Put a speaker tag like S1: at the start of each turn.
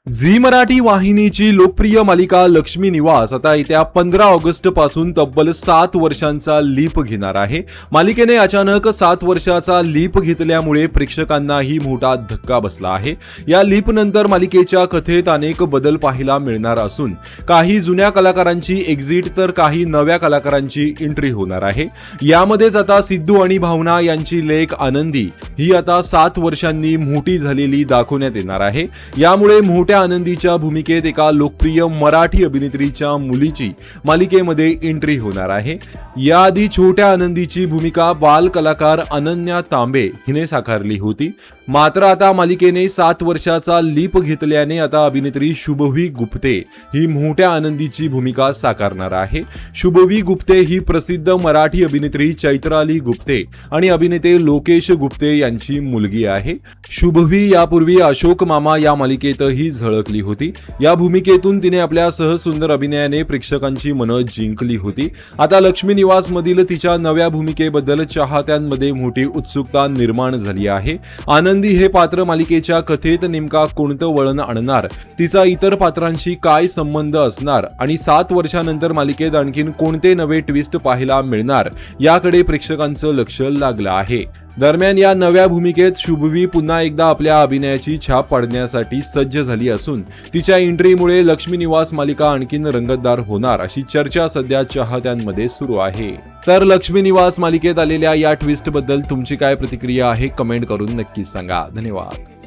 S1: Zee Marathi वाहिनीची लोकप्रिय मालिका लक्ष्मी निवास आता येत्या 15 ऑगस्ट पासून तब्बल 7 वर्षांचा लीप घेणार आहे। मालिकेने अचानक 7 वर्षाचा लीप घेतल्यामुळे प्रेक्षकांनाही मोठा धक्का बसला आहे। या लीप नंतर मालिकेच्या कथेत अनेक बदल पाहायला मिळणार असून काही जुन्या कलाकारांची एक्झिट तर काही नव्या कलाकारांची एंट्री होणार आहे। यामध्येच आता सिद्धू आणि भावना यांची लेक आनंदी ही आता 7 वर्षांनी मोठी झालेली दाखवण्यात येणार आहे। यामुळे मोठ्या आनंदीच्या भूमिकेत एका लोकप्रिय मराठी अभिनेत्रीच्या मुलीची मालिकेमध्ये एंट्री होणार आहे। याआधी छोट्या आनंदीची भूमिका बाल कलाकार अनन्या तांबे हिने साकारली होती। मात्र आता मालिकेने 7 वर्षाचा लीप घेतल्याने आता अभिनेत्री शुभवी गुप्ते ही मोठ्या आनंदीची भूमिका साकारणार आहे। शुभवी गुप्ते ही प्रसिद्ध मराठी अभिनेत्री चैत्राली गुप्ते आणि अभिनेते लोकेश गुप्ते यांची मुलगी आहे। शुभवी यापूर्वी अशोक मामा या मालिकेतही झळकली होती। या भूमिकेतून तिने आपल्या सहसुंदर अभिनयाने प्रेक्षकांची मनं जिंकली होती। आता लक्ष्मी निवास मधील तिच्या नव्या भूमिकेबद्दल चाहत्यांमध्ये मोठी उत्सुकता निर्माण झाली आहे। आनंदी हे पात्र मालिकेच्या कथेत नेमका कोणतं वळण आणणार, तिचा इतर पात्रांशी काय संबंध असणार आणि 7 वर्षांनंतर मालिकेत आणखीन कोणते नवे ट्विस्ट पाहायला मिळणार याकडे प्रेक्षकांचं लक्ष लागलं आहे। दरम्यान या नव्या भूमिकेत शुभवी पुन्हा एकदा आपल्या अभिनयाची छाप पाडण्यासाठी सज्ज झाली असून तिच्या एंट्रीमुळे लक्ष्मी निवास मालिका आणखीन रंगतदार होणार अशी चर्चा सध्या चाहत्यांमध्ये सुरू आहे। तर लक्ष्मी निवास मालिकेत आलेल्या या ट्विस्ट बद्दल तुमची काय प्रतिक्रिया आहे कमेंट करून नक्की सांगा। धन्यवाद।